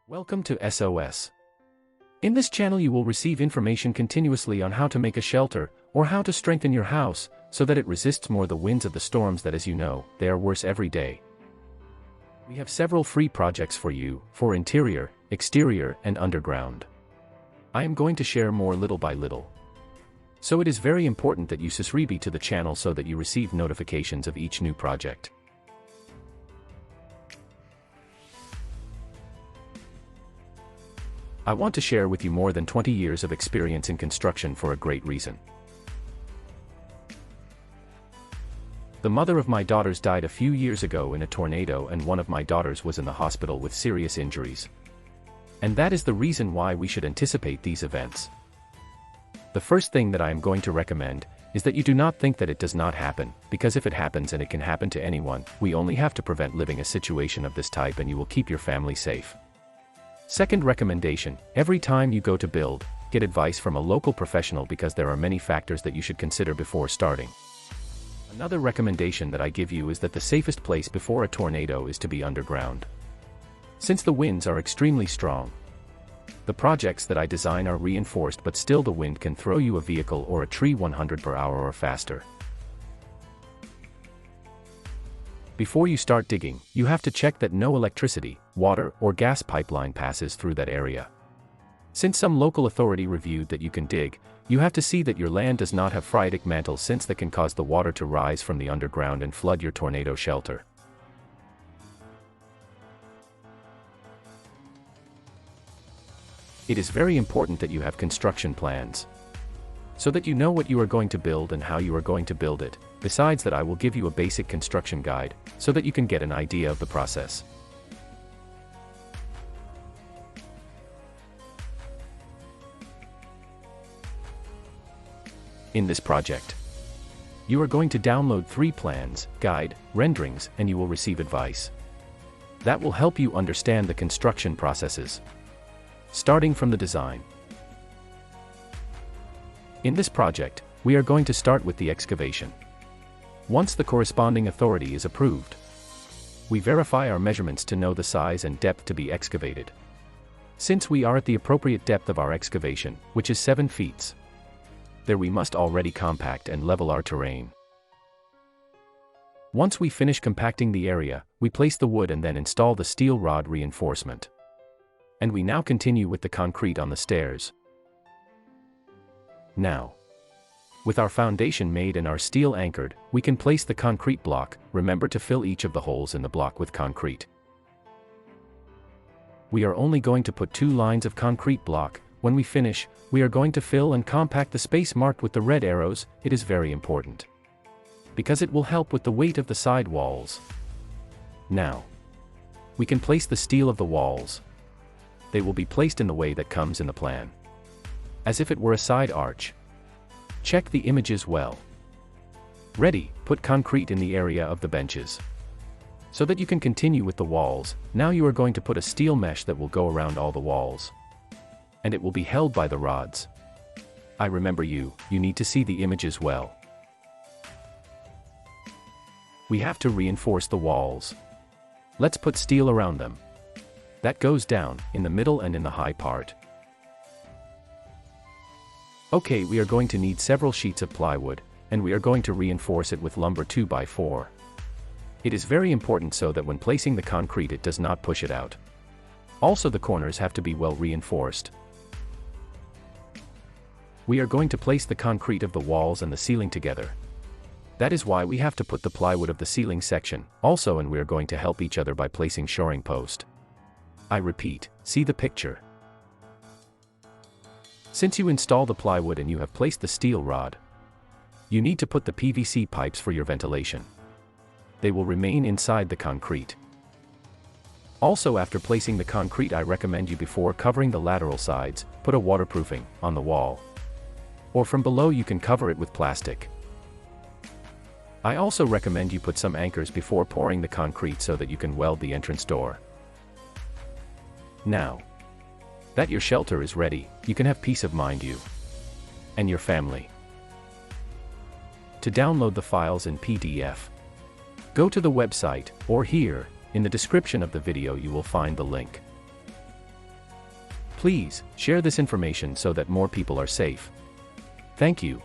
Welcome to S.O.S. In this channel you will receive information continuously on how to make a shelter, or how to strengthen your house, so that it resists more the winds of the storms that, as you know, they are worse every day. We have several free projects for you, for interior, exterior, and underground. I am going to share more little by little. So it is very important that you subscribe to the channel so that you receive notifications of each new project. I want to share with you more than 20 years of experience in construction for a great reason. The mother of my daughters died a few years ago in a tornado, and one of my daughters was in the hospital with serious injuries. And that is the reason why we should anticipate these events. The first thing that I am going to recommend is that you do not think that it does not happen, because if it happens, and it can happen to anyone, we only have to prevent living a situation of this type and you will keep your family safe. Second recommendation, every time you go to build, get advice from a local professional, because there are many factors that you should consider before starting. Another recommendation that I give you is that the safest place before a tornado is to be underground. Since the winds are extremely strong, the projects that I design are reinforced, but still the wind can throw you a vehicle or a tree 100 per hour or faster. Before you start digging, you have to check that no electricity, water, or gas pipeline passes through that area. Since some local authority reviewed that you can dig, you have to see that your land does not have phreatic mantle, since that can cause the water to rise from the underground and flood your tornado shelter. It is very important that you have construction plans, so that you know what you are going to build and how you are going to build it. Besides that, I will give you a basic construction guide, so that you can get an idea of the process. In this project, you are going to download 3 plans, guide, renderings, and you will receive advice that will help you understand the construction processes, starting from the design. In this project, we are going to start with the excavation. Once the corresponding authority is approved, we verify our measurements to know the size and depth to be excavated. Since we are at the appropriate depth of our excavation, which is 7 feet, there we must already compact and level our terrain. Once we finish compacting the area, we place the wood and then install the steel rod reinforcement. And we now continue with the concrete on the stairs. Now, with our foundation made and our steel anchored, we can place the concrete block. Remember to fill each of the holes in the block with concrete. We are only going to put 2 lines of concrete block. When we finish, we are going to fill and compact the space marked with the red arrows. It is very important, because it will help with the weight of the side walls. Now, we can place the steel of the walls. They will be placed in the way that comes in the plan, as if it were a side arch. Check the images well. Ready, put concrete in the area of the benches, so that you can continue with the walls. Now you are going to put a steel mesh that will go around all the walls, and it will be held by the rods. I remember you need to see the images well. We have to reinforce the walls. Let's put steel around them. That goes down, in the middle and in the high part. Okay, we are going to need several sheets of plywood, and we are going to reinforce it with lumber 2x4. It is very important so that when placing the concrete it does not push it out. Also, the corners have to be well reinforced. We are going to place the concrete of the walls and the ceiling together. That is why we have to put the plywood of the ceiling section also, and we are going to help each other by placing shoring post. I repeat, see the picture. Since you install the plywood and you have placed the steel rod, you need to put the PVC pipes for your ventilation. They will remain inside the concrete. Also, after placing the concrete, I recommend you, before covering the lateral sides, put a waterproofing on the wall. Or from below you can cover it with plastic. I also recommend you put some anchors before pouring the concrete so that you can weld the entrance door. Now that your shelter is ready, you can have peace of mind, you and your family. To download the files in PDF, go to the website, or here, in the description of the video you will find the link. Please, share this information so that more people are safe. Thank you.